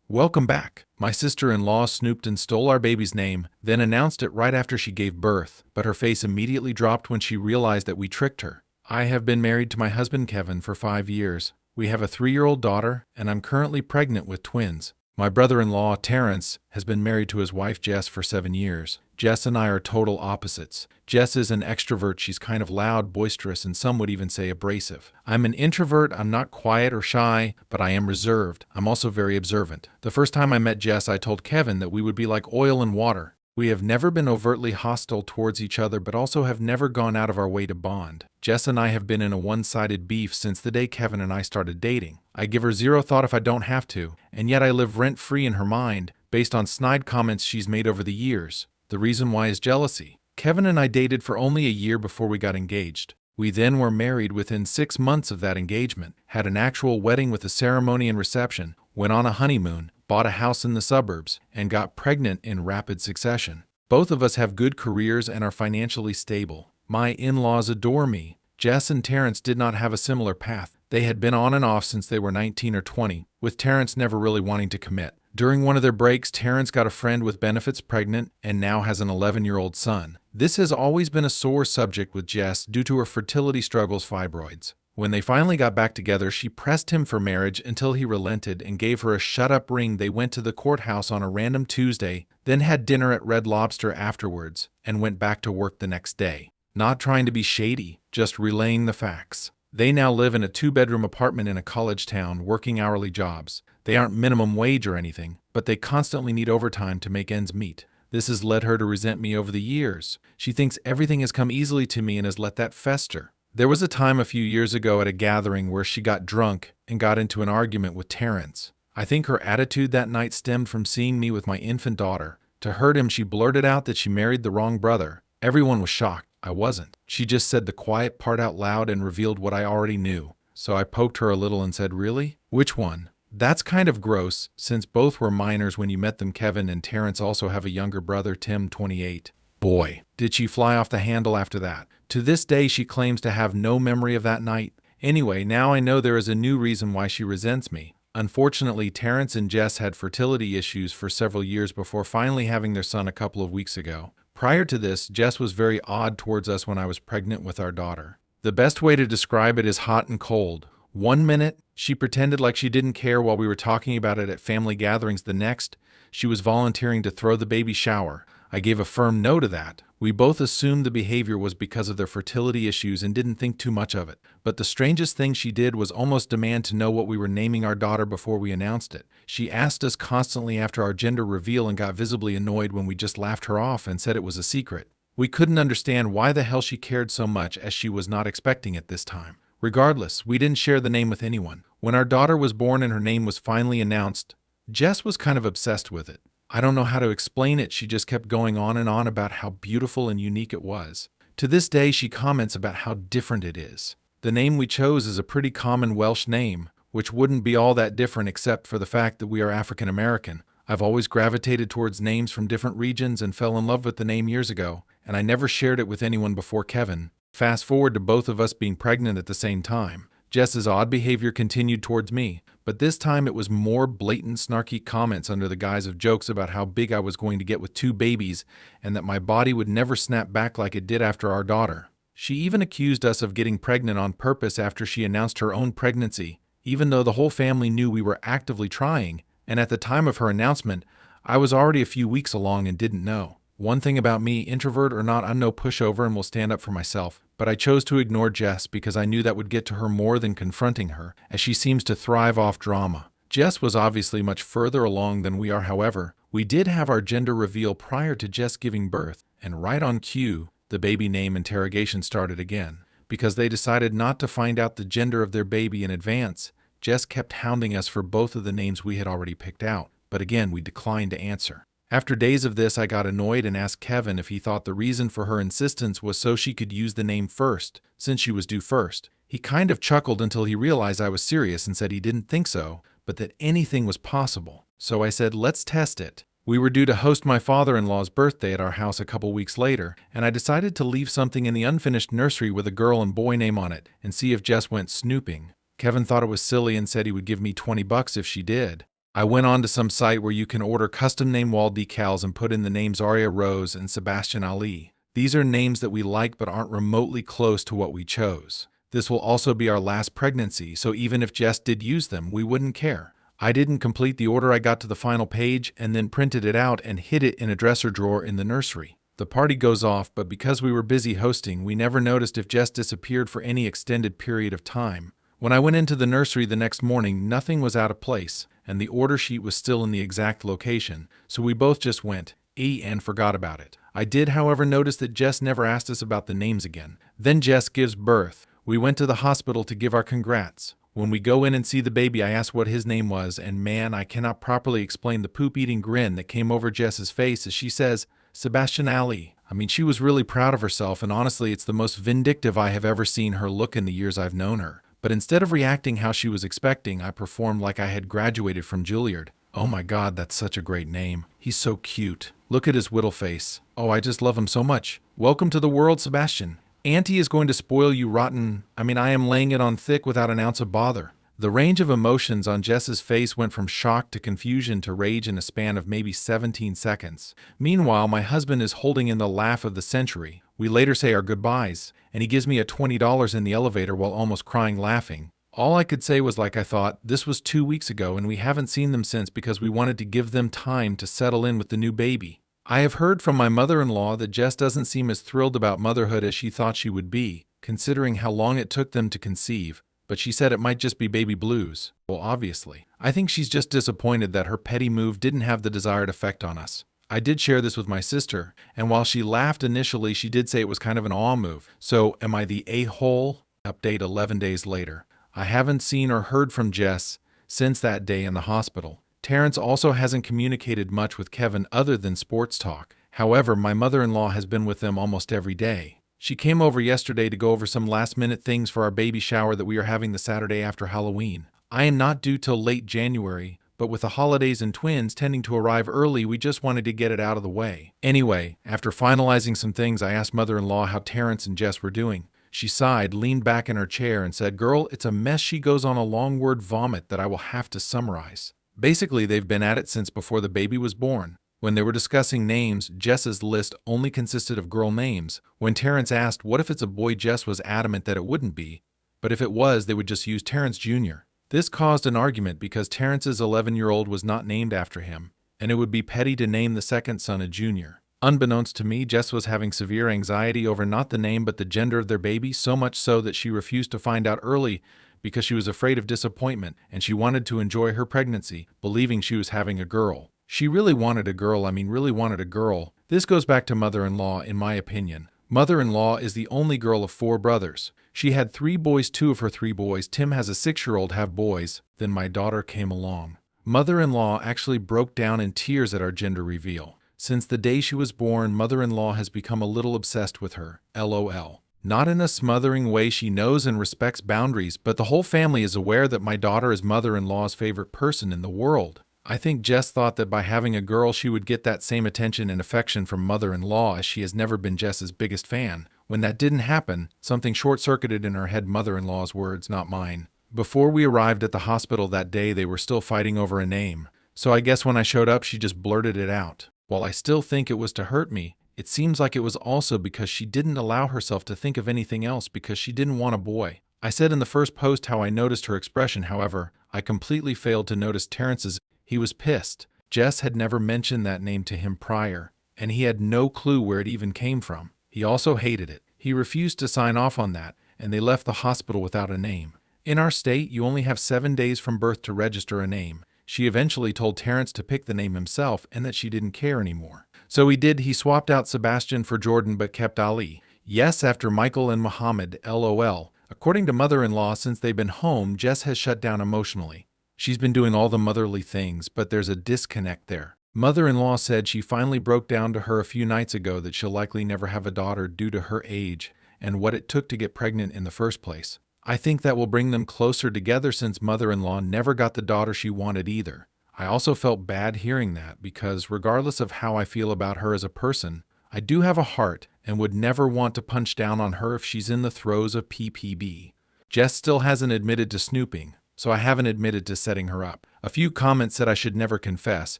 Welcome back. My sister-in-law snooped and stole our baby's name, then announced it right after she gave birth, but her face immediately dropped when she realized that we tricked her. I have been married to my husband Kevin for 5 years. We have a 3-year-old daughter, and I'm currently pregnant with twins. My brother-in-law, Terrence, has been married to his wife Jess for 7 years. Jess and I are total opposites. Jess is an extrovert. She's kind of loud, boisterous, and some would even say abrasive. I'm an introvert. I'm not quiet or shy, but I am reserved. I'm also very observant. The first time I met Jess, I told Kevin that we would be like oil and water. We have never been overtly hostile towards each other, but also have never gone out of our way to bond. Jess and I have been in a one-sided beef since the day Kevin and I started dating. I give her zero thought if I don't have to, and yet I live rent-free in her mind, based on snide comments she's made over the years. The reason why is jealousy. Kevin and I dated for only a year before we got engaged. We then were married within 6 months of that engagement, had an actual wedding with a ceremony and reception, went on a honeymoon, bought a house in the suburbs, and got pregnant in rapid succession. Both of us have good careers and are financially stable. My in-laws adore me. Jess and Terrence did not have a similar path. They had been on and off since they were 19 or 20, with Terrence never really wanting to commit. During one of their breaks, Terrence got a friend with benefits pregnant and now has an 11-year-old son. This has always been a sore subject with Jess due to her fertility struggles, fibroids. When they finally got back together, she pressed him for marriage until he relented and gave her a shut-up ring. They went to the courthouse on a random Tuesday, then had dinner at Red Lobster afterwards, and went back to work the next day. Not trying to be shady, just relaying the facts. They now live in a 2-bedroom apartment in a college town, working hourly jobs. They aren't minimum wage or anything, but they constantly need overtime to make ends meet. This has led her to resent me over the years. She thinks everything has come easily to me and has let that fester. There was a time a few years ago at a gathering where she got drunk and got into an argument with Terrence. I think her attitude that night stemmed from seeing me with my infant daughter. To hurt him, she blurted out that she married the wrong brother. Everyone was shocked. I wasn't. She just said the quiet part out loud and revealed what I already knew. So I poked her a little and said, "Really? Which one?" That's kind of gross, since both were minors when you met them. Kevin and Terrence also have a younger brother, Tim, 28. Boy, did she fly off the handle after that. To this day, she claims to have no memory of that night. Anyway, now I know there is a new reason why she resents me. Unfortunately, Terrence and Jess had fertility issues for several years before finally having their son a couple of weeks ago. Prior to this, Jess was very odd towards us when I was pregnant with our daughter. The best way to describe it is hot and cold. One minute, she pretended like she didn't care while we were talking about it at family gatherings. The next, she was volunteering to throw the baby shower. I gave a firm no to that. We both assumed the behavior was because of their fertility issues and didn't think too much of it. But the strangest thing she did was almost demand to know what we were naming our daughter before we announced it. She asked us constantly after our gender reveal and got visibly annoyed when we just laughed her off and said it was a secret. We couldn't understand why the hell she cared so much, as she was not expecting it this time. Regardless, we didn't share the name with anyone. When our daughter was born and her name was finally announced, Jess was kind of obsessed with it. I don't know how to explain it. She just kept going on and on about how beautiful and unique it was. To this day, she comments about how different it is. The name we chose is a pretty common Welsh name, which wouldn't be all that different except for the fact that we are African American. I've always gravitated towards names from different regions and fell in love with the name years ago, and I never shared it with anyone before Kevin. Fast forward to both of us being pregnant at the same time. Jess's odd behavior continued towards me, but this time it was more blatant, snarky comments under the guise of jokes about how big I was going to get with 2 babies and that my body would never snap back like it did after our daughter. She even accused us of getting pregnant on purpose after she announced her own pregnancy, even though the whole family knew we were actively trying, and at the time of her announcement, I was already a few weeks along and didn't know. One thing about me, introvert or not, I'm no pushover and will stand up for myself. But I chose to ignore Jess because I knew that would get to her more than confronting her, as she seems to thrive off drama. Jess was obviously much further along than we are. However, we did have our gender reveal prior to Jess giving birth, and right on cue, the baby name interrogation started again. Because they decided not to find out the gender of their baby in advance, Jess kept hounding us for both of the names we had already picked out, but again we declined to answer. After days of this, I got annoyed and asked Kevin if he thought the reason for her insistence was so she could use the name first, since she was due first. He kind of chuckled until he realized I was serious and said he didn't think so, but that anything was possible. So I said, let's test it. We were due to host my father-in-law's birthday at our house a couple weeks later, and I decided to leave something in the unfinished nursery with a girl and boy name on it and see if Jess went snooping. Kevin thought it was silly and said he would give me $20 if she did. I went on to some site where you can order custom name wall decals and put in the names Aria Rose and Sebastian Ali. These are names that we like but aren't remotely close to what we chose. This will also be our last pregnancy, so even if Jess did use them, we wouldn't care. I didn't complete the order. I got to the final page and then printed it out and hid it in a dresser drawer in the nursery. The party goes off, but because we were busy hosting, we never noticed if Jess disappeared for any extended period of time. When I went into the nursery the next morning, nothing was out of place, and the order sheet was still in the exact location, so we both just went, and forgot about it. I did, however, notice that Jess never asked us about the names again. Then Jess gives birth. We went to the hospital to give our congrats. When we go in and see the baby, I asked what his name was, and man, I cannot properly explain the poop-eating grin that came over Jess's face as she says, Sebastian Ali. I mean, she was really proud of herself, and honestly, it's the most vindictive I have ever seen her look in the years I've known her. But instead of reacting how she was expecting, I performed like I had graduated from Juilliard. Oh my God, that's such a great name. He's so cute. Look at his whittle face. Oh, I just love him so much. Welcome to the world, Sebastian. Auntie is going to spoil you rotten. I am laying it on thick without an ounce of bother. The range of emotions on Jess's face went from shock to confusion to rage in a span of maybe 17 seconds. Meanwhile, my husband is holding in the laugh of the century. We later say our goodbyes, and he gives me a $20 in the elevator while almost crying laughing. All I could say was, like I thought, this was 2 weeks ago and we haven't seen them since because we wanted to give them time to settle in with the new baby. I have heard from my mother-in-law that Jess doesn't seem as thrilled about motherhood as she thought she would be, considering how long it took them to conceive, but she said it might just be baby blues. Well, obviously. I think she's just disappointed that her petty move didn't have the desired effect on us. I did share this with my sister, and while she laughed initially, she did say it was kind of an awe move. So, am I the a-hole? Update 11 days later. I haven't seen or heard from Jess since that day in the hospital. Terrence also hasn't communicated much with Kevin other than sports talk. However, my mother-in-law has been with them almost every day. She came over yesterday to go over some last-minute things for our baby shower that we are having the Saturday after Halloween. I am not due till late January, but with the holidays and twins tending to arrive early, we just wanted to get it out of the way. Anyway, after finalizing some things, I asked mother-in-law how Terrence and Jess were doing. She sighed, leaned back in her chair, and said, "Girl, it's a mess." She goes on a long word vomit that I will have to summarize. Basically, they've been at it since before the baby was born. When they were discussing names, Jess's list only consisted of girl names. When Terrence asked, what if it's a boy, Jess was adamant that it wouldn't be, but if it was, they would just use Terrence Jr. This caused an argument because Terrence's 11-year-old was not named after him, and it would be petty to name the second son a junior. Unbeknownst to me, Jess was having severe anxiety over not the name but the gender of their baby, so much so that she refused to find out early because she was afraid of disappointment, and she wanted to enjoy her pregnancy, believing she was having a girl. She really wanted a girl, really wanted a girl. This goes back to mother-in-law, in my opinion. Mother-in-law is the only girl of 4 brothers. She had 3 boys, 2 of her 3 boys. Tim has a 6-year-old, have boys. Then my daughter came along. Mother-in-law actually broke down in tears at our gender reveal. Since the day she was born, mother-in-law has become a little obsessed with her. LOL. Not in a smothering way. She knows and respects boundaries, but the whole family is aware that my daughter is mother-in-law's favorite person in the world. I think Jess thought that by having a girl she would get that same attention and affection from mother-in-law, as she has never been Jess's biggest fan. When that didn't happen, something short-circuited in her head, mother-in-law's words, not mine. Before we arrived at the hospital that day, they were still fighting over a name. So I guess when I showed up, she just blurted it out. While I still think it was to hurt me, it seems like it was also because she didn't allow herself to think of anything else because she didn't want a boy. I said in the first post how I noticed her expression. However, I completely failed to notice Terrence's. He was pissed. Jess had never mentioned that name to him prior, and he had no clue where it even came from. He also hated it. He refused to sign off on that, and they left the hospital without a name. In our state, you only have 7 days from birth to register a name. She eventually told Terrence to pick the name himself and that she didn't care anymore. So he did. He swapped out Sebastian for Jordan but kept Ali. Yes, after Michael and Muhammad, LOL. According to mother-in-law, since they've been home, Jess has shut down emotionally. She's been doing all the motherly things, but there's a disconnect there. Mother-in-law said she finally broke down to her a few nights ago that she'll likely never have a daughter due to her age and what it took to get pregnant in the first place. I think that will bring them closer together since mother-in-law never got the daughter she wanted either. I also felt bad hearing that because regardless of how I feel about her as a person, I do have a heart and would never want to punch down on her if she's in the throes of PPB. Jess still hasn't admitted to snooping, so I haven't admitted to setting her up. A few comments said I should never confess,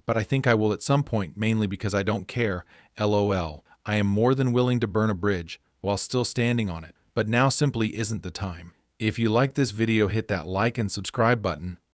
but I think I will at some point, mainly because I don't care. LOL. I am more than willing to burn a bridge while still standing on it, but now simply isn't the time. If you like this video, hit that like and subscribe button.